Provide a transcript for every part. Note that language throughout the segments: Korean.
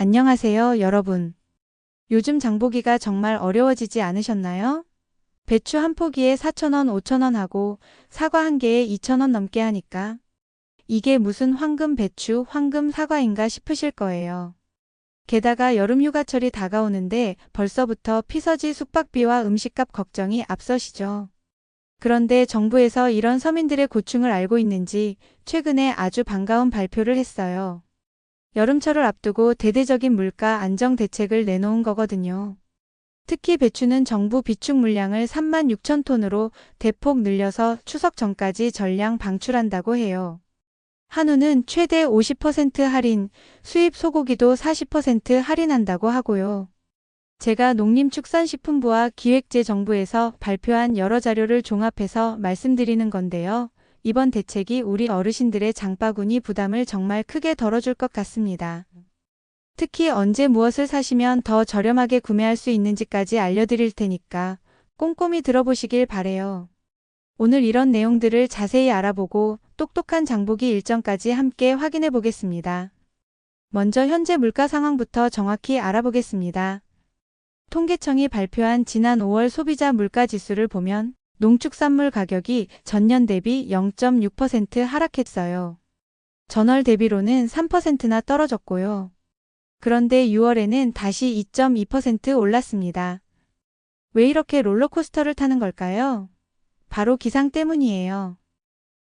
안녕하세요, 여러분. 요즘 장보기가 정말 어려워지지 않으셨나요? 배추 한 포기에 4,000원, 5,000원 하고 사과 한 개에 2,000원 넘게 하니까 이게 무슨 황금 배추, 황금 사과인가 싶으실 거예요. 게다가 여름 휴가철이 다가오는데 벌써부터 피서지 숙박비와 음식값 걱정이 앞서시죠. 그런데 정부에서 이런 서민들의 고충을 알고 있는지 최근에 아주 반가운 발표를 했어요. 여름철을 앞두고 대대적인 물가 안정 대책을 내놓은 거거든요. 특히 배추는 정부 비축 물량을 36,000톤으로 대폭 늘려서 추석 전까지 전량 방출한다고 해요. 한우는 최대 50% 할인, 수입 소고기도 40% 할인한다고 하고요. 제가 농림축산식품부와 기획재정부에서 발표한 여러 자료를 종합해서 말씀드리는 건데요. 이번 대책이 우리 어르신들의 장바구니 부담을 정말 크게 덜어줄 것 같습니다. 특히 언제 무엇을 사시면 더 저렴하게 구매할 수 있는지까지 알려드릴 테니까 꼼꼼히 들어보시길 바래요. 오늘 이런 내용들을 자세히 알아보고 똑똑한 장보기 일정까지 함께 확인해 보겠습니다. 먼저 현재 물가 상황부터 정확히 알아보겠습니다. 통계청이 발표한 지난 5월 소비자 물가 지수를 보면 농축산물 가격이 전년 대비 0.6% 하락했어요. 전월 대비로는 3%나 떨어졌고요. 그런데 6월에는 다시 2.2% 올랐습니다. 왜 이렇게 롤러코스터를 타는 걸까요? 바로 기상 때문이에요.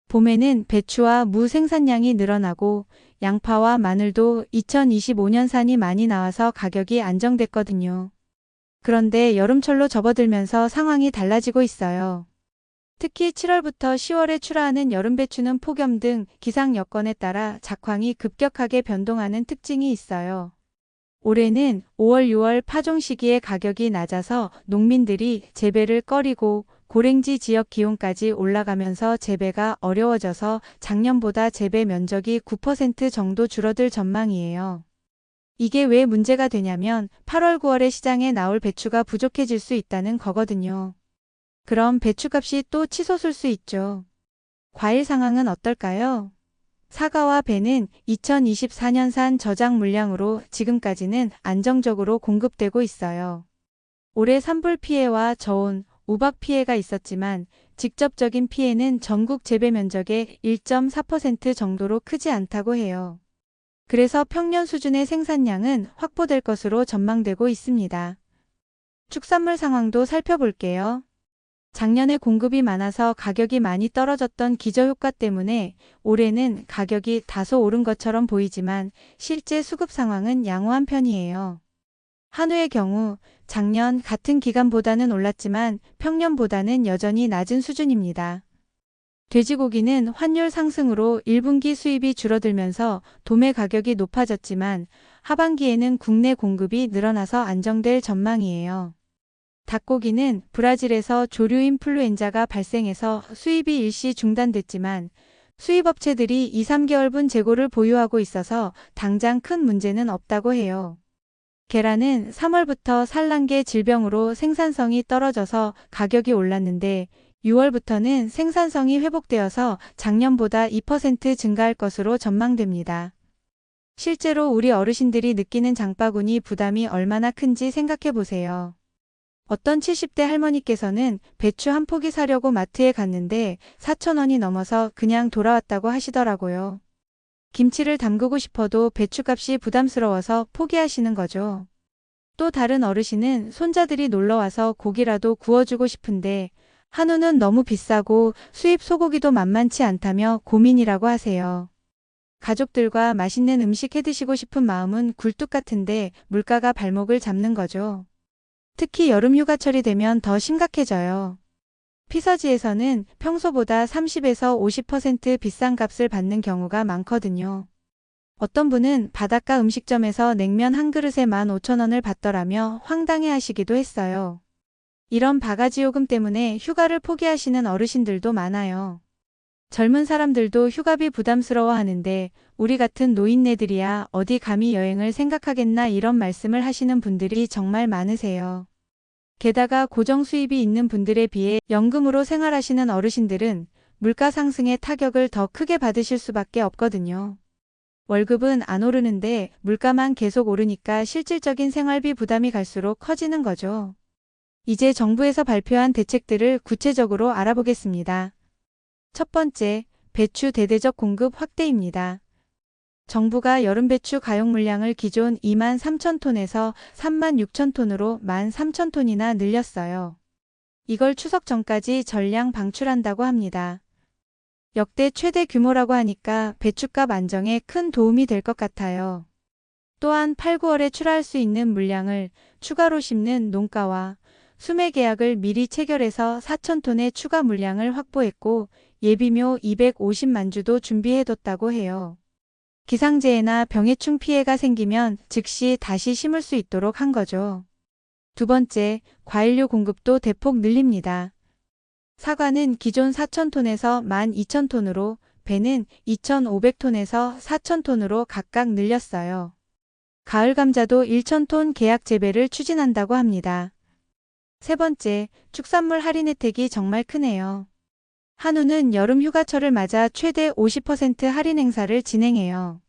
봄에는 배추와 무 생산량이 늘어나고 양파와 마늘도 2025년산이 많이 나와서 가격이 안정됐거든요. 그런데 여름철로 접어들면서 상황이 달라지고 있어요. 특히 7월부터 10월에 출하하는 여름배추는 폭염 등 기상 여건에 따라 작황이 급격하게 변동하는 특징이 있어요. 올해는 5월, 6월 파종 시기에 가격이 낮아서 농민들이 재배를 꺼리고 고랭지 지역 기온까지 올라가면서 재배가 어려워져서 작년보다 재배 면적이 9% 정도 줄어들 전망이에요. 이게 왜 문제가 되냐면 8월, 9월에 시장에 나올 배추가 부족해질 수 있다는 거거든요. 그럼 배추값이 또 치솟을 수 있죠. 과일 상황은 어떨까요? 사과와 배는 2024년산 저장 물량으로 지금까지는 안정적으로 공급되고 있어요. 올해 산불 피해와 저온, 우박 피해가 있었지만 직접적인 피해는 전국 재배 면적의 1.4% 정도로 크지 않다고 해요. 그래서 평년 수준의 생산량은 확보될 것으로 전망되고 있습니다. 축산물 상황도 살펴볼게요. 작년에 공급이 많아서 가격이 많이 떨어졌던 기저효과 때문에 올해는 가격이 다소 오른 것처럼 보이지만 실제 수급 상황은 양호한 편이에요. 한우의 경우 작년 같은 기간보다는 올랐지만 평년보다는 여전히 낮은 수준입니다. 돼지고기는 환율 상승으로 1분기 수입이 줄어들면서 도매 가격이 높아졌지만 하반기에는 국내 공급이 늘어나서 안정될 전망이에요. 닭고기는 브라질에서 조류 인플루엔자가 발생해서 수입이 일시 중단됐지만 수입업체들이 2, 3개월분 재고를 보유하고 있어서 당장 큰 문제는 없다고 해요. 계란은 3월부터 산란계 질병으로 생산성이 떨어져서 가격이 올랐는데 6월부터는 생산성이 회복되어서 작년보다 2% 증가할 것으로 전망됩니다. 실제로 우리 어르신들이 느끼는 장바구니 부담이 얼마나 큰지 생각해 보세요. 어떤 70대 할머니께서는 배추 한 포기 사려고 마트에 갔는데 4,000원이 넘어서 그냥 돌아왔다고 하시더라고요. 김치를 담그고 싶어도 배추값이 부담스러워서 포기하시는 거죠. 또 다른 어르신은 손자들이 놀러와서 고기라도 구워주고 싶은데 한우는 너무 비싸고 수입 소고기도 만만치 않다며 고민이라고 하세요. 가족들과 맛있는 음식 해드시고 싶은 마음은 굴뚝 같은데 물가가 발목을 잡는 거죠. 특히 여름 휴가철이 되면 더 심각해져요. 피서지에서는 평소보다 30에서 50% 비싼 값을 받는 경우가 많거든요. 어떤 분은 바닷가 음식점에서 냉면 한 그릇에 15,000원을 받더라며 황당해 하시기도 했어요. 이런 바가지 요금 때문에 휴가를 포기하시는 어르신들도 많아요. 젊은 사람들도 휴가비 부담스러워 하는데 우리 같은 노인네들이야 어디 감히 여행을 생각하겠나 이런 말씀을 하시는 분들이 정말 많으세요. 게다가 고정 수입이 있는 분들에 비해 연금으로 생활하시는 어르신들은 물가 상승의 타격을 더 크게 받으실 수밖에 없거든요. 월급은 안 오르는데 물가만 계속 오르니까 실질적인 생활비 부담이 갈수록 커지는 거죠. 이제 정부에서 발표한 대책들을 구체적으로 알아보겠습니다. 첫 번째, 배추 대대적 공급 확대입니다. 정부가 여름 배추 가용 물량을 기존 23,000톤에서 36,000톤으로 13,000톤이나 늘렸어요. 이걸 추석 전까지 전량 방출한다고 합니다. 역대 최대 규모라고 하니까 배춧값 안정에 큰 도움이 될 것 같아요. 또한 8, 9월에 출하할 수 있는 물량을 추가로 심는 농가와 수매 계약을 미리 체결해서 4,000톤의 추가 물량을 확보했고 예비묘 250만 주도 준비해뒀다고 해요. 기상재해나 병해충 피해가 생기면 즉시 다시 심을 수 있도록 한 거죠. 두 번째, 과일류 공급도 대폭 늘립니다. 사과는 기존 4,000톤에서 12,000톤으로, 배는 2,500톤에서 4,000톤으로 각각 늘렸어요. 가을 감자도 1,000톤 계약 재배를 추진한다고 합니다. 세 번째, 축산물 할인 혜택이 정말 크네요. 한우는 여름 휴가철을 맞아 최대 50% 할인 행사를 진행해요.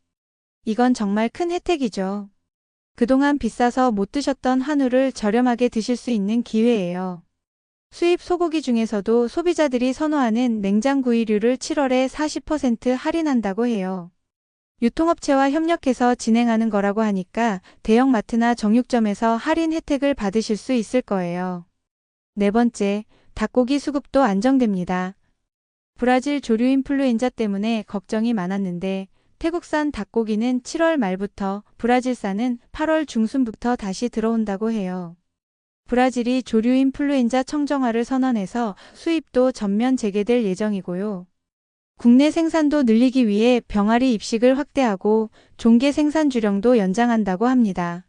이건 정말 큰 혜택이죠. 그동안 비싸서 못 드셨던 한우를 저렴하게 드실 수 있는 기회예요. 수입 소고기 중에서도 소비자들이 선호하는 냉장구이류를 7월에 40% 할인한다고 해요. 유통업체와 협력해서 진행하는 거라고 하니까 대형마트나 정육점에서 할인 혜택을 받으실 수 있을 거예요. 네 번째, 닭고기 수급도 안정됩니다. 브라질 조류 인플루엔자 때문에 걱정이 많았는데 태국산 닭고기는 7월 말부터, 브라질산은 8월 중순부터 다시 들어온다고 해요. 브라질이 조류 인플루엔자 청정화를 선언해서 수입도 전면 재개될 예정이고요. 국내 생산도 늘리기 위해 병아리 입식을 확대하고 종계 생산 주령도 연장한다고 합니다.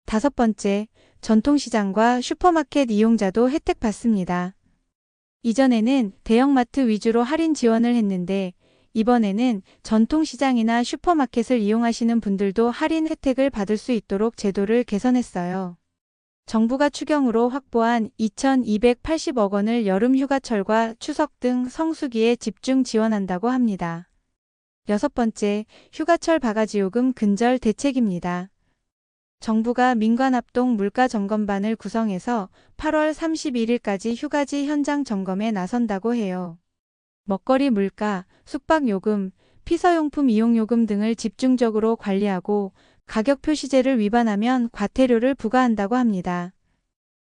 다섯 번째, 전통시장과 슈퍼마켓 이용자도 혜택 받습니다. 이전에는 대형마트 위주로 할인 지원을 했는데 이번에는 전통시장이나 슈퍼마켓을 이용하시는 분들도 할인 혜택을 받을 수 있도록 제도를 개선했어요. 정부가 추경으로 확보한 2,280억 원을 여름 휴가철과 추석 등 성수기에 집중 지원한다고 합니다. 여섯 번째, 휴가철 바가지요금 근절 대책입니다. 정부가 민관합동 물가점검반을 구성해서 8월 31일까지 휴가지 현장 점검에 나선다고 해요. 먹거리 물가, 숙박요금, 피서용품 이용요금 등을 집중적으로 관리하고 가격 표시제를 위반하면 과태료를 부과한다고 합니다.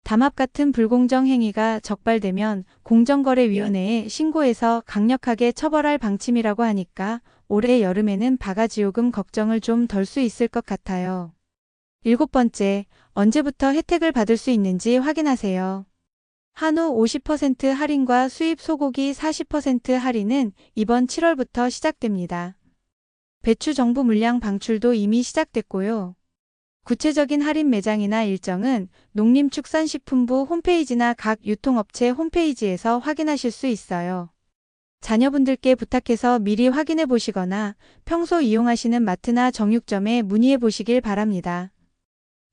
담합 같은 불공정 행위가 적발되면 공정거래위원회에 신고해서 강력하게 처벌할 방침이라고 하니까 올해 여름에는 바가지요금 걱정을 좀 덜 수 있을 것 같아요. 일곱 번째, 언제부터 혜택을 받을 수 있는지 확인하세요. 한우 50% 할인과 수입 소고기 40% 할인은 이번 7월부터 시작됩니다. 배추 정부 물량 방출도 이미 시작됐고요. 구체적인 할인 매장이나 일정은 농림축산식품부 홈페이지나 각 유통업체 홈페이지에서 확인하실 수 있어요. 자녀분들께 부탁해서 미리 확인해 보시거나 평소 이용하시는 마트나 정육점에 문의해 보시길 바랍니다.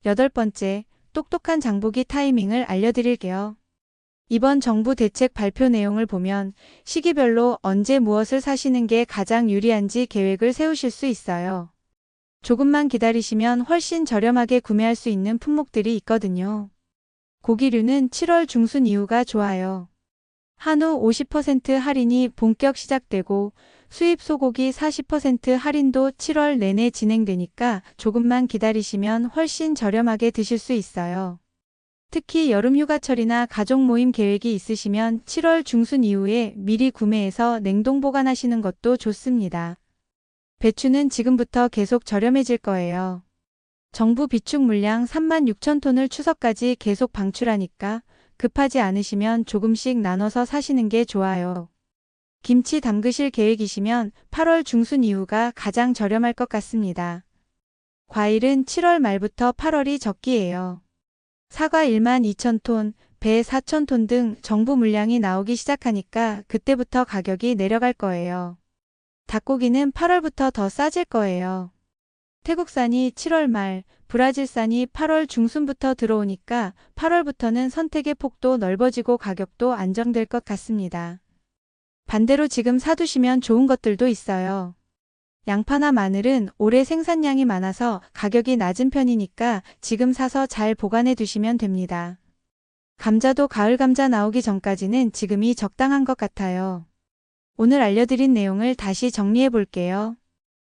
여덟 번째, 똑똑한 장보기 타이밍을 알려드릴게요. 이번 정부 대책 발표 내용을 보면 시기별로 언제 무엇을 사시는 게 가장 유리한지 계획을 세우실 수 있어요. 조금만 기다리시면 훨씬 저렴하게 구매할 수 있는 품목들이 있거든요. 고기류는 7월 중순 이후가 좋아요. 한우 50% 할인이 본격 시작되고 수입 소고기 40% 할인도 7월 내내 진행되니까 조금만 기다리시면 훨씬 저렴하게 드실 수 있어요. 특히 여름 휴가철이나 가족 모임 계획이 있으시면 7월 중순 이후에 미리 구매해서 냉동 보관하시는 것도 좋습니다. 배추는 지금부터 계속 저렴해질 거예요. 정부 비축 물량 36,000톤을 추석까지 계속 방출하니까 급하지 않으시면 조금씩 나눠서 사시는 게 좋아요. 김치 담그실 계획이시면 8월 중순 이후가 가장 저렴할 것 같습니다. 과일은 7월 말부터 8월이 적기예요. 사과 12,000톤, 배 4,000톤 등 정부 물량이 나오기 시작하니까 그때부터 가격이 내려갈 거예요. 닭고기는 8월부터 더 싸질 거예요. 태국산이 7월 말, 브라질산이 8월 중순부터 들어오니까 8월부터는 선택의 폭도 넓어지고 가격도 안정될 것 같습니다. 반대로 지금 사두시면 좋은 것들도 있어요. 양파나 마늘은 올해 생산량이 많아서 가격이 낮은 편이니까 지금 사서 잘 보관해 두시면 됩니다. 감자도 가을 감자 나오기 전까지는 지금이 적당한 것 같아요. 오늘 알려드린 내용을 다시 정리해 볼게요.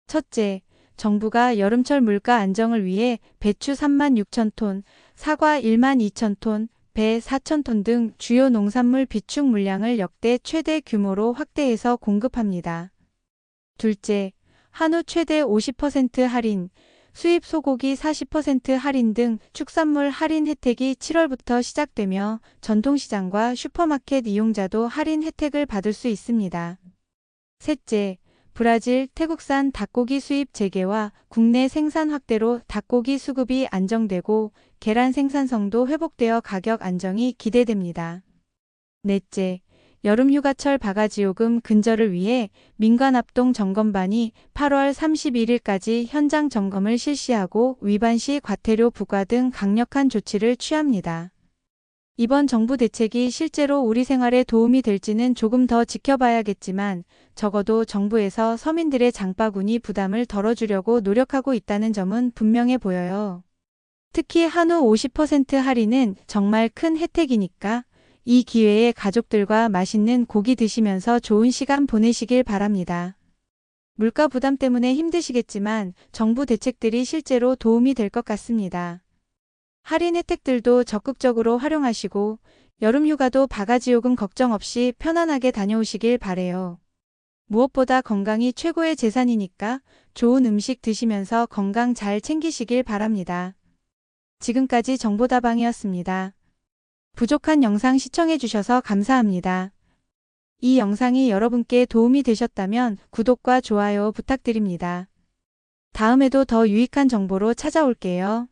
첫째, 정부가 여름철 물가 안정을 위해 배추 36,000톤, 사과 12,000톤, 배 4,000톤 등 주요 농산물 비축 물량을 역대 최대 규모로 확대해서 공급합니다. 둘째, 한우 최대 50% 할인, 수입 소고기 40% 할인 등 축산물 할인 혜택이 7월부터 시작되며 전통시장과 슈퍼마켓 이용자도 할인 혜택을 받을 수 있습니다. 셋째, 브라질, 태국산 닭고기 수입 재개와 국내 생산 확대로 닭고기 수급이 안정되고 계란 생산성도 회복되어 가격 안정이 기대됩니다. 넷째, 여름휴가철 바가지요금 근절을 위해 민관합동 점검반이 8월 31일까지 현장 점검을 실시하고 위반 시 과태료 부과 등 강력한 조치를 취합니다. 이번 정부 대책이 실제로 우리 생활에 도움이 될지는 조금 더 지켜봐야겠지만 적어도 정부에서 서민들의 장바구니 부담을 덜어주려고 노력하고 있다는 점은 분명해 보여요. 특히 한우 50% 할인은 정말 큰 혜택이니까 이 기회에 가족들과 맛있는 고기 드시면서 좋은 시간 보내시길 바랍니다. 물가 부담 때문에 힘드시겠지만 정부 대책들이 실제로 도움이 될 것 같습니다. 할인 혜택들도 적극적으로 활용하시고 여름휴가도 바가지요금 걱정 없이 편안하게 다녀오시길 바래요. 무엇보다 건강이 최고의 재산이니까 좋은 음식 드시면서 건강 잘 챙기시길 바랍니다. 지금까지 정보다방이었습니다. 부족한 영상 시청해주셔서 감사합니다. 이 영상이 여러분께 도움이 되셨다면 구독과 좋아요 부탁드립니다. 다음에도 더 유익한 정보로 찾아올게요.